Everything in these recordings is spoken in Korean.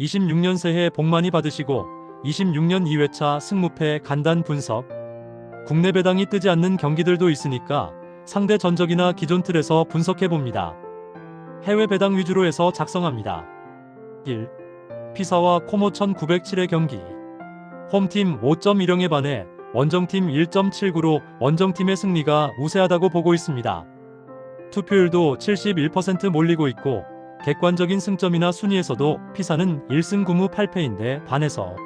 26년 새해 복 많이 받으시고 26년 2회차 승무패 간단 분석. 국내 배당이 뜨지 않는 경기들도 있으니까 상대 전적이나 기존 틀에서 분석해봅니다. 해외 배당 위주로 해서 작성합니다. 1. 피사와 코모 1907의 경기. 홈팀 5.10에 반해 원정팀 1.79로 원정팀의 승리가 우세하다고 보고 있습니다. 투표율도 71% 몰리고 있고 객관적인 승점이나 순위에서도 피사는 1승 9무 8패인데 반해서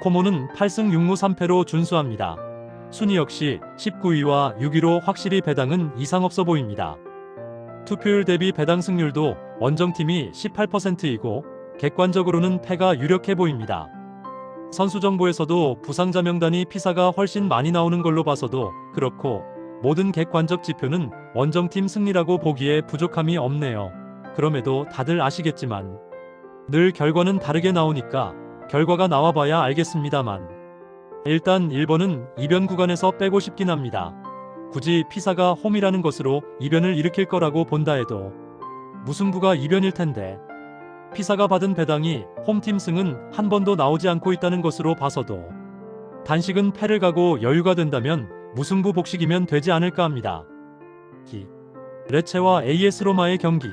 코모는 8승 6무 3패로 준수합니다. 순위 역시 19위와 6위로 확실히 배당은 이상 없어 보입니다. 투표율 대비 배당 승률도 원정팀이 18%이고 객관적으로는 패가 유력해 보입니다. 선수 정보에서도 부상자 명단이 피사가 훨씬 많이 나오는 걸로 봐서도 그렇고 모든 객관적 지표는 원정팀 승리라고 보기에 부족함이 없네요. 그럼에도 다들 아시겠지만 늘 결과는 다르게 나오니까 결과가 나와봐야 알겠습니다만 일단 1번은 이변 구간에서 빼고 싶긴 합니다. 굳이 피사가 홈이라는 것으로 이변을 일으킬 거라고 본다 해도 무승부가 이변일 텐데 피사가 받은 배당이 홈팀 승은 한 번도 나오지 않고 있다는 것으로 봐서도 단식은 패를 가고 여유가 된다면 무승부 복식이면 되지 않을까 합니다. 레체와 AS 로마의 경기.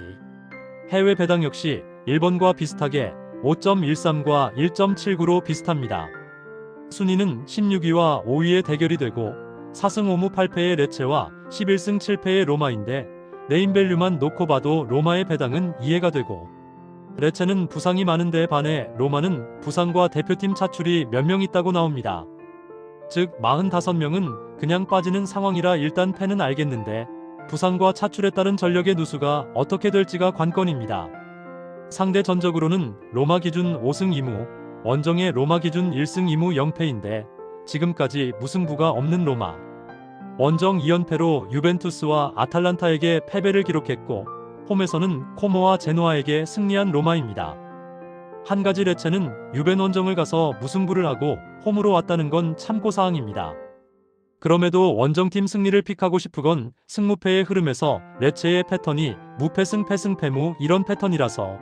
해외 배당 역시 1번과 비슷하게 5.13과 1.79로 비슷합니다. 순위는 16위와 5위의 대결이 되고 4승 5무 8패의 레체와 11승 7패의 로마인데 네임밸류만 놓고 봐도 로마의 배당은 이해가 되고 레체는 부상이 많은데 반해 로마는 부상과 대표팀 차출이 몇 명 있다고 나옵니다. 즉 45명은 그냥 빠지는 상황이라 일단 패는 알겠는데 부상과 차출에 따른 전력의 누수가 어떻게 될지가 관건입니다. 상대 전적으로는 로마 기준 5승 2무, 원정의 로마 기준 1승 2무 0패인데 지금까지 무승부가 없는 로마. 원정 2연패로 유벤투스와 아탈란타에게 패배를 기록했고 홈에서는 코모와 제노아에게 승리한 로마입니다. 한 가지 레체는 유벤 원정을 가서 무승부를 하고 홈으로 왔다는 건 참고사항입니다. 그럼에도 원정팀 승리를 픽하고 싶으건 승무패의 흐름에서 레체의 패턴이 무패승 패승 패무 이런 패턴이라서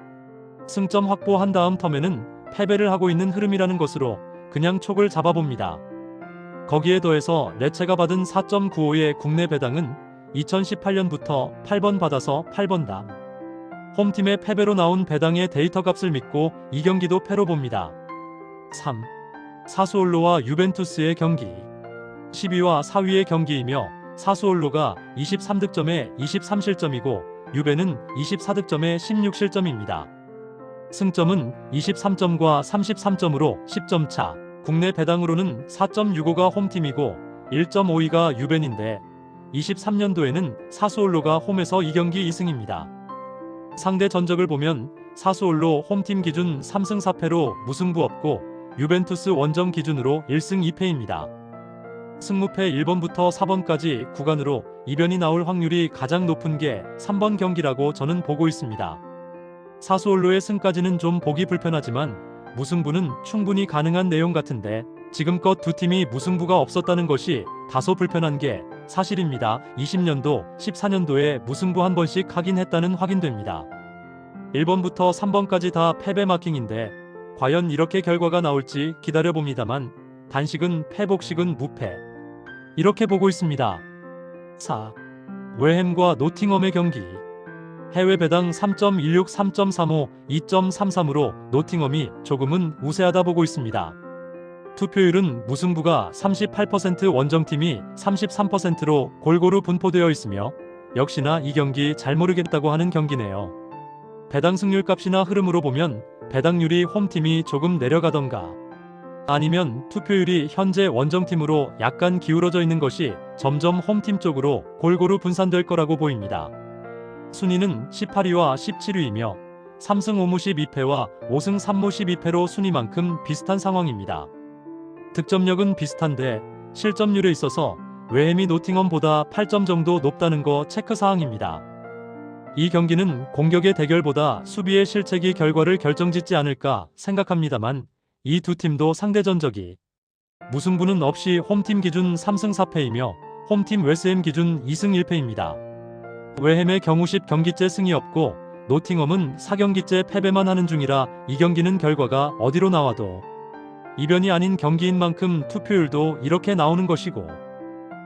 승점 확보한 다음 텀에는 패배를 하고 있는 흐름이라는 것으로 그냥 촉을 잡아봅니다. 거기에 더해서 레체가 받은 4.95의 국내 배당은 2018년부터 8번 받아서 8번당 홈팀의 패배로 나온 배당의 데이터 값을 믿고 이 경기도 패로 봅니다. 3. 사수올로와 유벤투스의 경기. 10위와 4위의 경기이며 사수올로가 23득점에 23실점이고 유벤은 24득점에 16실점입니다. 승점은 23점과 33점으로 10점 차. 국내 배당으로는 4.65가 홈팀이고 1.52가 유벤인데 23년도에는 사수올로가 홈에서 이 경기 2승입니다. 상대 전적을 보면 사수올로 홈팀 기준 3승 4패로 무승부 없고 유벤투스 원정 기준으로 1승 2패입니다. 승무패 1번부터 4번까지 구간으로 이변이 나올 확률이 가장 높은 게 3번 경기라고 저는 보고 있습니다. 사수올로의 승까지는 좀 보기 불편하지만 무승부는 충분히 가능한 내용 같은데 지금껏 두 팀이 무승부가 없었다는 것이 다소 불편한 게 사실입니다. 20년도, 14년도에 무승부 한 번씩 하긴 했다는 확인됩니다. 1번부터 3번까지 다 패배 마킹인데 과연 이렇게 결과가 나올지 기다려봅니다만 단식은 패복식은 무패. 이렇게 보고 있습니다. 4. 웨햄과 노팅엄의 경기. 해외 배당 3.16, 3.35, 2.33으로 노팅엄이 조금은 우세하다 보고 있습니다. 투표율은 무승부가 38%, 원정팀이 33%로 골고루 분포되어 있으며 역시나 이 경기 잘 모르겠다고 하는 경기네요. 배당 승률 값이나 흐름으로 보면 배당률이 홈팀이 조금 내려가던가 아니면 투표율이 현재 원정팀으로 약간 기울어져 있는 것이 점점 홈팀 쪽으로 골고루 분산될 거라고 보입니다. 순위는 18위와 17위이며 3승 5무 12패와 5승 3무 12패로 순위만큼 비슷한 상황입니다. 득점력은 비슷한데 실점률에 있어서 웨햄이 노팅엄보다 8점 정도 높다는 거 체크사항입니다. 이 경기는 공격의 대결보다 수비의 실책이 결과를 결정짓지 않을까 생각합니다만 이 두 팀도 상대 전적이 무승부는 없이 홈팀 기준 3승 4패이며 홈팀 웨스햄 기준 2승 1패입니다. 웨햄의 경우 10경기째 승이 없고 노팅엄은 4경기째 패배만 하는 중이라 이 경기는 결과가 어디로 나와도 이변이 아닌 경기인 만큼 투표율도 이렇게 나오는 것이고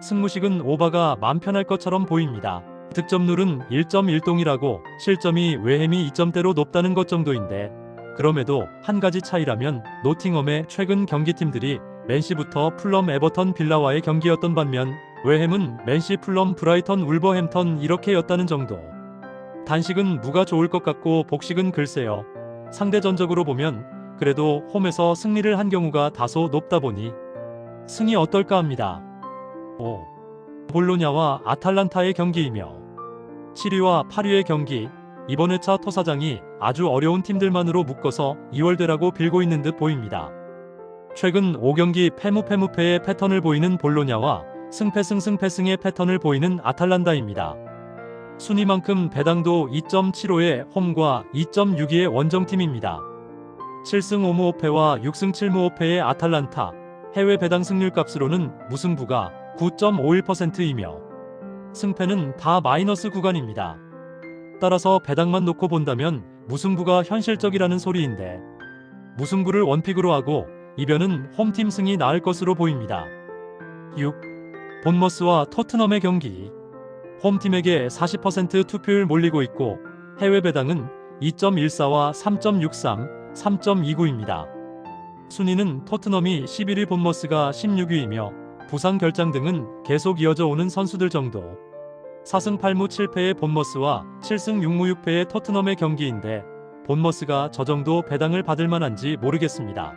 승무식은 오바가 맘 편할 것처럼 보입니다. 득점률은 1.1동이라고 실점이 웨햄이 2점대로 높다는 것 정도인데 그럼에도 한 가지 차이라면 노팅엄의 최근 경기팀들이 맨시부터 풀럼, 에버턴, 빌라와의 경기였던 반면 웨햄은 맨시, 풀럼, 브라이턴, 울버햄턴 이렇게였다는 정도. 단식은 무가 좋을 것 같고 복식은 글쎄요. 상대 전적으로 보면 그래도 홈에서 승리를 한 경우가 다소 높다 보니 승이 어떨까 합니다. 5. 볼로냐와 아탈란타의 경기이며 7위와 8위의 경기. 이번 회차 토사장이 아주 어려운 팀들만으로 묶어서 2월대라고 빌고 있는 듯 보입니다. 최근 5경기 패무패무패의 패턴을 보이는 볼로냐와 승패승승패승의 패턴을 보이는 아탈란타입니다. 순위만큼 배당도 2.75의 홈과 2.62의 원정팀입니다. 7승 5무 5패와 6승 7무 5패의 아탈란타, 해외 배당 승률 값으로는 무승부가 9.51%이며 승패는 다 마이너스 구간입니다. 따라서 배당만 놓고 본다면 무승부가 현실적이라는 소리인데 무승부를 원픽으로 하고 이변은 홈팀 승이 나을 것으로 보입니다. 6. 본머스와 토트넘의 경기. 홈팀에게 40% 투표율 몰리고 있고 해외 배당은 2.14와 3.63, 3.29입니다. 순위는 토트넘이 11위, 본머스가 16위이며 부상 결장 등은 계속 이어져 오는 선수들 정도. 4승 8무 7패의 본머스와 7승 6무 6패의 토트넘의 경기인데 본머스가 저 정도 배당을 받을 만한지 모르겠습니다.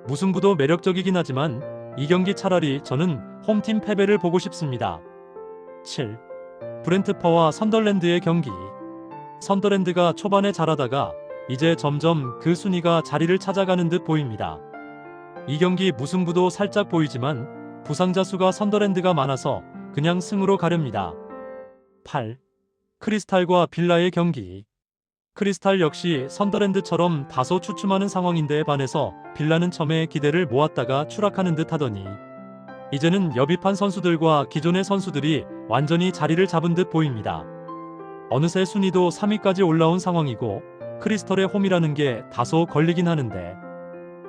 무승부도 매력적이긴 하지만 이 경기 차라리 저는 홈팀 패배를 보고 싶습니다. 7. 브렌트퍼와 선덜랜드의 경기. 선더랜드가 초반에 잘하다가 이제 점점 그 순위가 자리를 찾아가는 듯 보입니다. 이 경기 무승부도 살짝 보이지만 부상자 수가 선더랜드가 많아서 그냥 승으로 가렵니다. 8. 크리스탈과 빌라의 경기. 크리스탈 역시 선더랜드처럼 다소 추춤하는 상황인데 반해서 빌라는 처음에 기대를 모았다가 추락하는 듯 하더니 이제는 여비판 선수들과 기존의 선수들이 완전히 자리를 잡은 듯 보입니다. 어느새 순위도 3위까지 올라온 상황이고 크리스털의 홈이라는 게 다소 걸리긴 하는데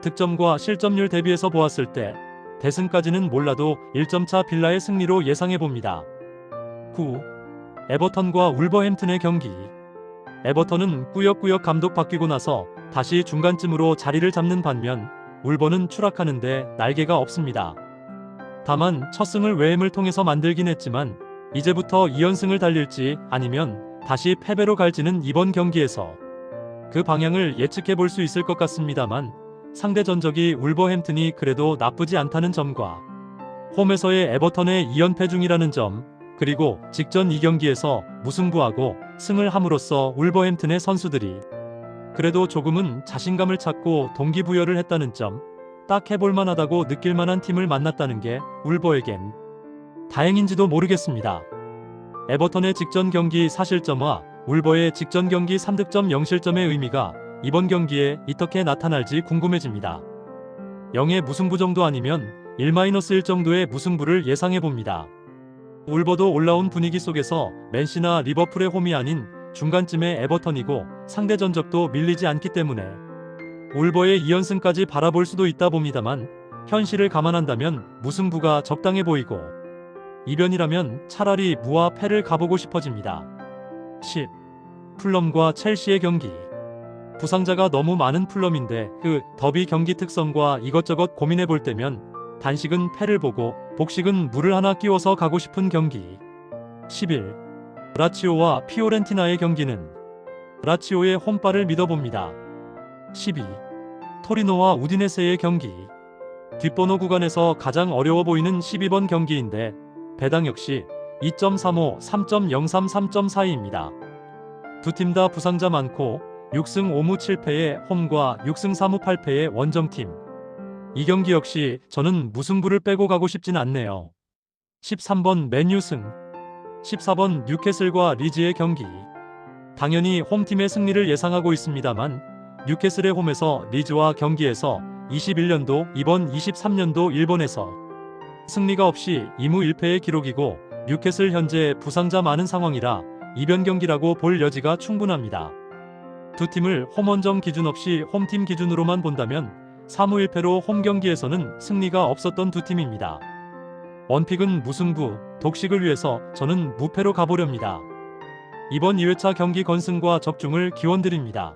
득점과 실점률 대비해서 보았을 때 대승까지는 몰라도 1점차 빌라의 승리로 예상해봅니다. 9. 에버턴과 울버햄튼의 경기. 에버턴은 꾸역꾸역 감독 바뀌고 나서 다시 중간쯤으로 자리를 잡는 반면 울버는 추락하는데 날개가 없습니다. 다만 첫 승을 웨햄을 통해서 만들긴 했지만 이제부터 2연승을 달릴지 아니면 다시 패배로 갈지는 이번 경기에서 그 방향을 예측해 볼 수 있을 것 같습니다만 상대 전적이 울버햄튼이 그래도 나쁘지 않다는 점과 홈에서의 에버턴의 2연패 중이라는 점, 그리고 직전 2경기에서 무승부하고 승을 함으로써 울버햄튼의 선수들이 그래도 조금은 자신감을 찾고 동기부여를 했다는 점, 딱 해볼 만하다고 느낄 만한 팀을 만났다는 게 울버에겐 다행인지도 모르겠습니다. 에버턴의 직전 경기 4실점과 울버의 직전 경기 3득점 0실점의 의미가 이번 경기에 어떻게 나타날지 궁금해집니다. 0의 무승부 정도 아니면 1-1 정도의 무승부를 예상해봅니다. 울버도 올라온 분위기 속에서 맨시나 리버풀의 홈이 아닌 중간쯤의 에버턴이고 상대 전적도 밀리지 않기 때문에 울버의 2연승까지 바라볼 수도 있다 봅니다만 현실을 감안한다면 무승부가 적당해 보이고 이변이라면 차라리 무와 패를 가보고 싶어집니다. 10. 풀럼과 첼시의 경기. 부상자가 너무 많은 풀럼인데 그 더비 경기 특성과 이것저것 고민해볼 때면 단식은 패를 보고 복식은 무를 하나 끼워서 가고 싶은 경기. 11. 라치오와 피오렌티나의 경기는 라치오의 홈발을 믿어봅니다. 12. 토리노와 우디네세의 경기. 뒷번호 구간에서 가장 어려워 보이는 12번 경기인데 배당 역시 2.35, 3.03, 3.42입니다. 두 팀 다 부상자 많고 6승 5무 7패의 홈과 6승 4무 8패의 원정팀. 이 경기 역시 저는 무승부를 빼고 가고 싶진 않네요. 13번 맨유 승. 14번 뉴캐슬과 리즈의 경기. 당연히 홈팀의 승리를 예상하고 있습니다만 뉴캐슬의 홈에서 리즈와 경기에서 21년도, 이번 23년도 일본에서 승리가 없이 2무 1패의 기록이고 뉴캐슬 현재 부상자 많은 상황이라 이변 경기라고 볼 여지가 충분합니다. 두 팀을 홈원정 기준 없이 홈팀 기준으로만 본다면 3무 1패로 홈 경기에서는 승리가 없었던 두 팀입니다. 원픽은 무승부, 독식을 위해서 저는 무패로 가보렵니다. 이번 2회차 경기 건승과 적중을 기원드립니다.